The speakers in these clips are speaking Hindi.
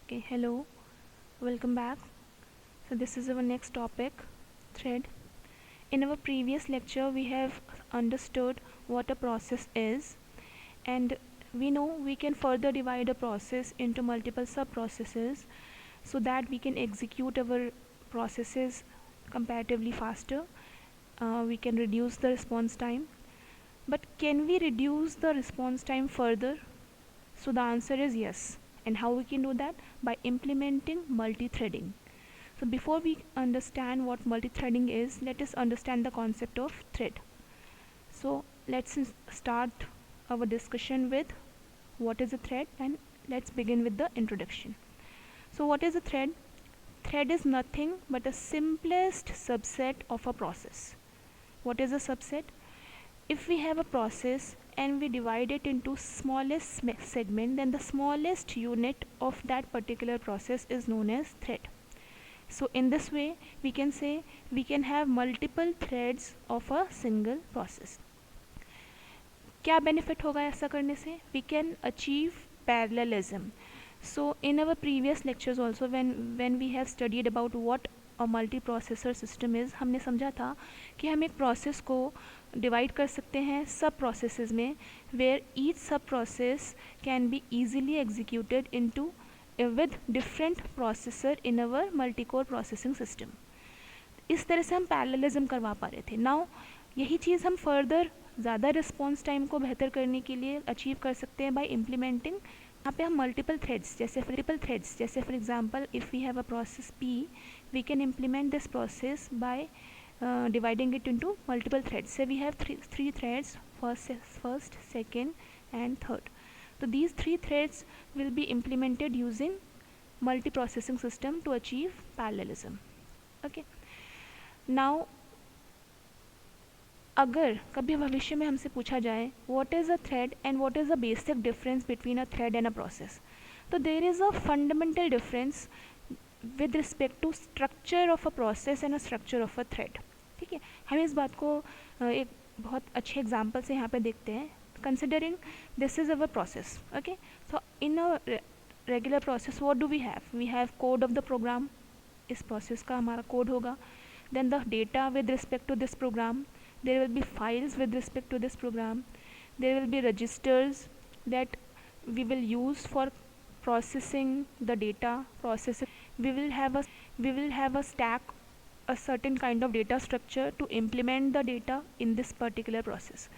Okay, hello, welcome back. So this is our next topic, thread. In our previous lecture we have understood what a process is, and we know we can further divide a process into multiple sub processes so that we can execute our processes comparatively faster. We can reduce the response time, but can we reduce the response time further? So the answer is yes. And how we can do that? By implementing multi-threading. So before we understand what multi-threading is, let us understand the concept of thread. So let's start our discussion with what is a thread, and let's begin with the introduction. So what is a thread? Thread is nothing but a simplest subset of a process. What is a subset? If we have a process and we divide it into smallest segment, then the smallest unit of that particular process is known as thread. So in this way we can say we can have multiple threads of a single process. क्या benefit होगा ऐसा करने से? We can achieve parallelism. So in our previous lectures also, when we have studied about what a multiprocessor system is, हमने समझा था कि हम एक प्रोसेस को डिवाइड कर सकते हैं सब प्रोसेसेस में, वेयर ईच सब process can be easily executed into with different processor in our multicore processing system. इस तरह से हम पैरेललिज्म करवा पा रहे थे. नाउ यही चीज़ हम फर्दर ज़्यादा रिस्पॉन्स टाइम को बेहतर करने के लिए अचीव कर सकते हैं बाय इम्प्लीमेंटिंग. यहाँ पे हम मल्टीपल थ्रेड्स जैसे for example if we have a process P, we can implement this process by dividing it into multiple threads. So we have three threads, first, second and third. So these three threads will be implemented using multiprocessing system to achieve parallelism. Okay. Now अगर कभी भविष्य में हमसे पूछा जाए what is a thread and what is the basic difference between a thread and a process, तो there is a fundamental difference with respect to structure of a process and a structure of a thread. ठीक है, हम इस बात को एक बहुत अच्छे एग्जांपल से यहाँ पे देखते हैं. Considering this is our process. Okay, so in a regular process what do we have code of the program. इस प्रोसेस का हमारा कोड होगा. Then the data with respect to this program, there will be files with respect to this program, there will be registers that we will use for processing the data. We will have a stack, a certain kind of data structure to implement the data in this particular process.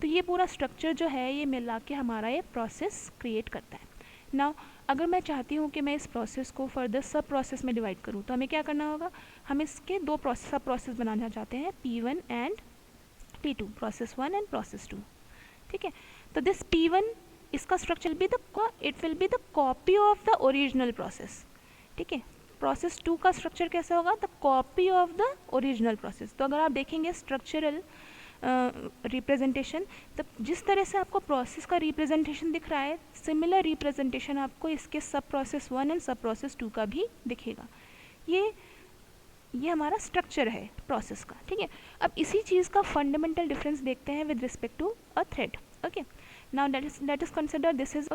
तो ये पूरा स्ट्रक्चर जो है ये मिला के हमारा ये प्रोसेस क्रिएट करता है. नाउ अगर मैं चाहती हूँ कि मैं इस प्रोसेस को फर्दर सब प्रोसेस में डिवाइड करूँ, तो हमें क्या करना होगा? हम इसके दो सब प्रोसेस बनाना चाहते हैं, P1 and P2, process 1 and process 2. ठीक है, तो दिस P1 इसका structure it will be the copy of the original process. ठीक है, प्रोसेस 2 का स्ट्रक्चर कैसा होगा? The copy of the original process. तो अगर आप देखेंगे स्ट्रक्चरल रिप्रेजेंटेशन, तो जिस तरह से आपको प्रोसेस का रिप्रेजेंटेशन दिख रहा है, सिमिलर रिप्रेजेंटेशन आपको इसके सब प्रोसेस 1 एंड सब प्रोसेस 2 का भी दिखेगा. ये हमारा स्ट्रक्चर है प्रोसेस का. ठीक है, अब इसी चीज़ का फंडामेंटल डिफरेंस देखते हैं with respect to a thread. Okay, now let us consider this is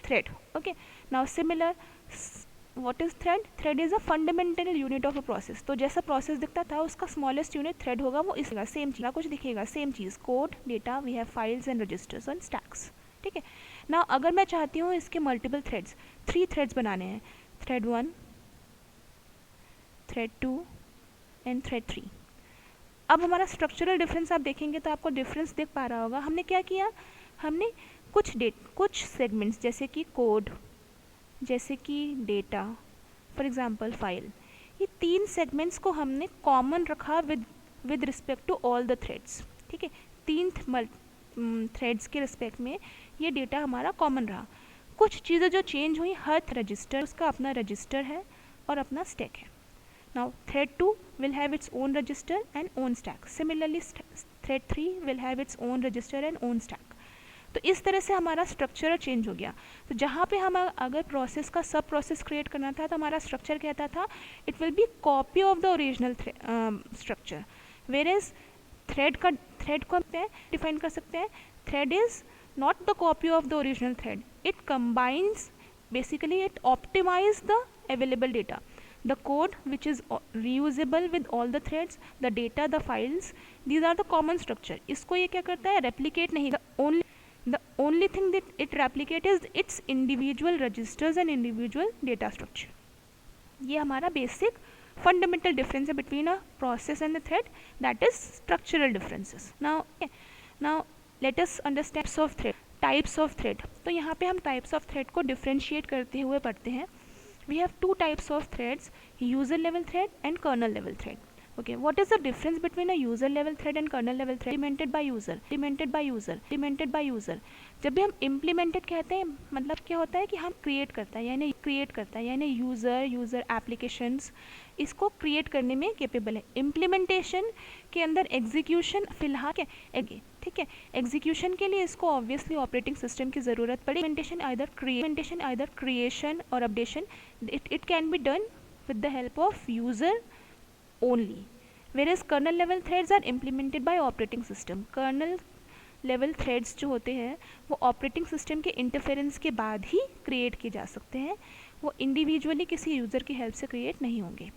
thread. Okay, now similar, what is thread is a fundamental unit of a process. तो जैसा प्रोसेस दिखता था उसका स्मॉलेस्ट यूनिट थ्रेड होगा. वो इसका सेम चीज़ कुछ दिखेगा, सेम चीज़, code, data, we have files and registers and stacks. ठीक है, नाउ अगर मैं चाहती हूँ इसके मल्टीपल थ्रेड्स, 3 थ्रेड्स बनाने हैं, थ्रेड 1, थ्रेड 2 एंड थ्रेड 3. अब हमारा स्ट्रक्चरल डिफरेंस आप देखेंगे तो आपको डिफरेंस दिख पा रहा होगा. हमने क्या किया? हमने कुछ सेगमेंट्स जैसे कि कोड, जैसे कि डेटा, फॉर एग्जांपल फाइल, ये 3 सेगमेंट्स को हमने कॉमन रखा with respect to all the threads. ठीक है, 3 थ्रेड्स के रिस्पेक्ट में ये डेटा हमारा कॉमन रहा. कुछ चीज़ें जो चेंज हुई, हर रजिस्टर उसका अपना रजिस्टर है और अपना स्टैक है. Now thread 2 will have its own register and own stack. Similarly thread 3 will have its own register and own stack. तो इस तरह से हमारा स्ट्रक्चर चेंज हो गया. तो जहाँ पे हम अगर प्रोसेस का सब प्रोसेस क्रिएट करना था तो हमारा स्ट्रक्चर कहता था it will be copy of the original structure. Where is thread को डिफाइन कर सकते हैं, thread is not the copy of the original thread, it combines basically it optimize the available data, the code which is reusable with all the threads, the data, the files, these are the common structure. इसको ये क्या करता है, replicate नहीं, the only thing that it replicate is its individual registers and individual data structure. ये हमारा बेसिक फंडामेंटल डिफरेंस है between a process and the thread, that is structural differences. Now let us understand types of thread. तो यहाँ पे हम टाइप्स ऑफ थ्रेड को डिफ्रेंशिएट करते हुए पढ़ते हैं. We have two types of threads, user level thread and kernel level thread. Okay, what is the difference between a user level thread and kernel level thread? Implemented by user. जब भी हम implemented कहते हैं मतलब क्या होता है कि हम create करता है यानी यूज़र एप्लीकेशंस इसको क्रिएट करने में केपेबल है. इम्प्लीमेंटेशन के अंदर एग्जीक्यूशन फिलहाल ठीक है, एग्जीक्यूशन के लिए इसको ऑब्वियसली ऑपरेटिंग सिस्टम की ज़रूरत पड़ी. इम्प्लीमेंटेशन आइदर क्रिएशन और updation, it can be done with the help of user only, whereas kernel level threads are implemented by operating system. kernel level threads जो होते हैं वो ऑपरेटिंग सिस्टम के इंटरफेरेंस के बाद ही क्रिएट किए जा सकते हैं, वो इंडिविजुअली किसी यूज़र की हेल्प से क्रिएट नहीं होंगे.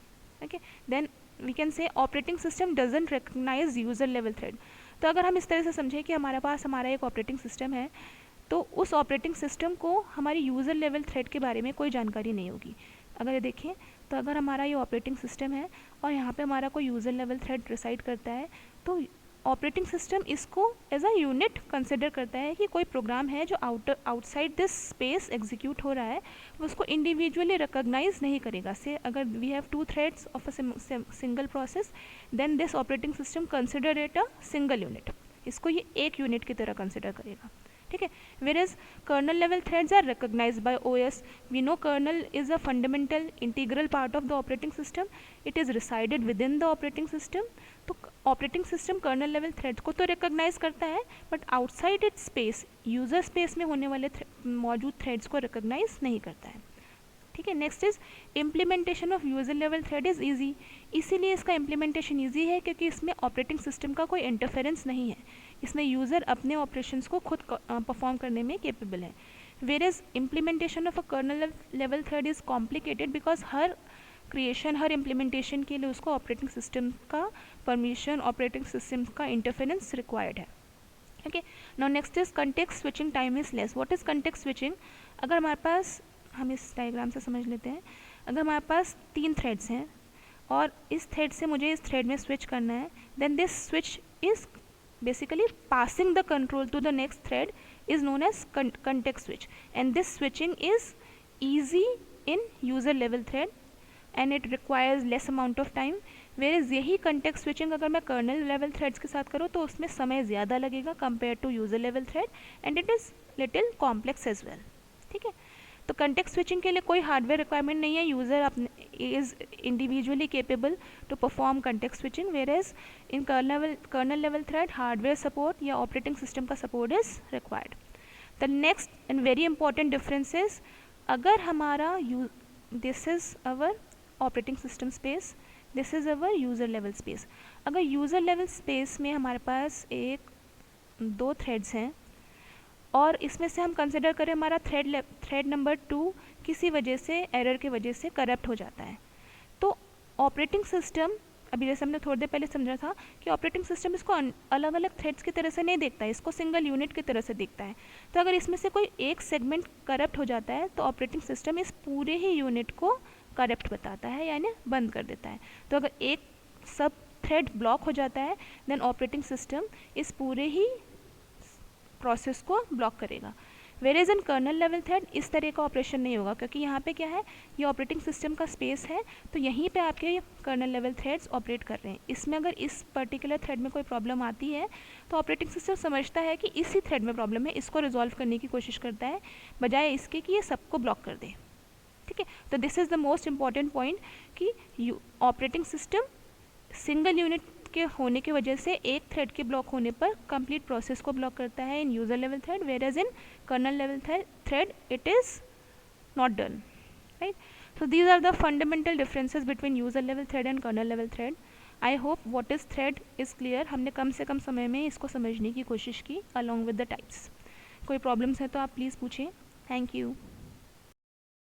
Okay, then we can say operating system doesn't recognize user level thread. तो अगर हम इस तरह से समझें कि हमारे पास हमारा एक ऑपरेटिंग सिस्टम है, तो उस ऑपरेटिंग सिस्टम को हमारी यूज़र लेवल थ्रेड के बारे में कोई जानकारी नहीं होगी. अगर ये देखें तो अगर हमारा ये ऑपरेटिंग सिस्टम है और यहाँ पे हमारा कोई यूज़र लेवल थ्रेड रिसाइड करता है, तो ऑपरेटिंग सिस्टम इसको एज अ यूनिट कंसिडर करता है कि कोई प्रोग्राम है जो आउटसाइड दिस स्पेस एग्जीक्यूट हो रहा है, वो उसको इंडिविजुअली रिकॉग्नाइज नहीं करेगा. से अगर we have two threads of a single process, then this operating system consider it a single unit, इसको ये एक यूनिट की तरह कंसिडर करेगा. ठीक है, whereas kernel level threads are recognized by OS. We know kernel is a fundamental integral part of the operating system. It is resided within the operating system. तो operating system kernel level threads को तो recognize करता है, but outside its space, user space में होने वाले मौजूद threads को recognize नहीं करता है. ठीक है, next is implementation of user level thread is easy. इसीलिए इसका इम्प्लीमेंटेशन ईजी है क्योंकि इसमें ऑपरेटिंग सिस्टम का कोई इंटरफेरेंस नहीं है, इसमें यूज़र अपने ऑपरेशंस को खुद परफॉर्म करने में केपेबल है. Whereas implementation of a kernel level thread is complicated because हर क्रिएशन, हर इम्प्लीमेंटेशन के लिए उसको ऑपरेटिंग सिस्टम का परमिशन, ऑपरेटिंग सिस्टम का इंटरफेरेंस रिक्वायर्ड है. Okay, now next is context switching time is less. What is context switching? अगर हमारे पास, हम इस डायग्राम से समझ लेते हैं, अगर हमारे पास 3 थ्रेड्स हैं और इस थ्रेड से मुझे इस थ्रेड में स्विच करना है, then this switch is basically passing the control to the next thread is known as context switch, and this switching is easy in user level thread and it requires less amount of time, whereas यही context switching अगर मैं kernel level threads के साथ करूँ तो उसमें समय ज़्यादा लगेगा compared to user level thread and it is little complex as well. ठीक है, तो कंटेक्स्ट स्विचिंग के लिए कोई हार्डवेयर रिक्वायरमेंट नहीं है, यूज़र अपने is individually capable to perform context switching, whereas in kernel level thread hardware support या ऑपरेटिंग सिस्टम का support is required. The next and very important difference is, अगर हमारा this is our operating system space, this is our user level space. अगर यूज़र लेवल स्पेस में हमारे पास 2 थ्रेड्स हैं और इसमें से हम कंसिडर करें हमारा थ्रेड नंबर 2 किसी वजह से, एरर की वजह से करप्ट हो जाता है, तो ऑपरेटिंग सिस्टम, अभी जैसे हमने थोड़ी देर पहले समझा था कि ऑपरेटिंग सिस्टम इसको अलग अलग थ्रेड्स की तरह से नहीं देखता है, इसको सिंगल यूनिट की तरह से देखता है. तो अगर इसमें से कोई एक सेगमेंट करप्ट हो जाता है तो ऑपरेटिंग सिस्टम इस पूरे ही यूनिट को करप्ट बताता है, यानी बंद कर देता है. तो अगर एक सब थ्रेड ब्लॉक हो जाता है, देन ऑपरेटिंग सिस्टम इस पूरे ही प्रोसेस को ब्लॉक करेगा. वेरेज इन कर्नल लेवल थ्रेड इस तरह का ऑपरेशन नहीं होगा, क्योंकि यहाँ पे क्या है, ये ऑपरेटिंग सिस्टम का स्पेस है, तो यहीं पे आपके कर्नल लेवल थ्रेड्स ऑपरेट कर रहे हैं. इसमें अगर इस पर्टिकुलर थ्रेड में कोई प्रॉब्लम आती है तो ऑपरेटिंग सिस्टम समझता है कि इसी थ्रेड में प्रॉब्लम है, इसको रिजॉल्व करने की कोशिश करता है बजाय इसके कि ये सबको ब्लॉक कर दे. ठीक है, तो this is the most important point कि ऑपरेटिंग सिस्टम सिंगल यूनिट के होने की वजह से एक थ्रेड के ब्लॉक होने पर कंप्लीट प्रोसेस को ब्लॉक करता है in user level thread, whereas in kernel level thread it is not done. Right, so these are the fundamental differences between user level thread and kernel level thread. I hope what is thread is clear. हमने कम से कम समय में इसको समझने की कोशिश की along with the types. कोई प्रॉब्लम्स है तो आप प्लीज़ पूछें. Thank you.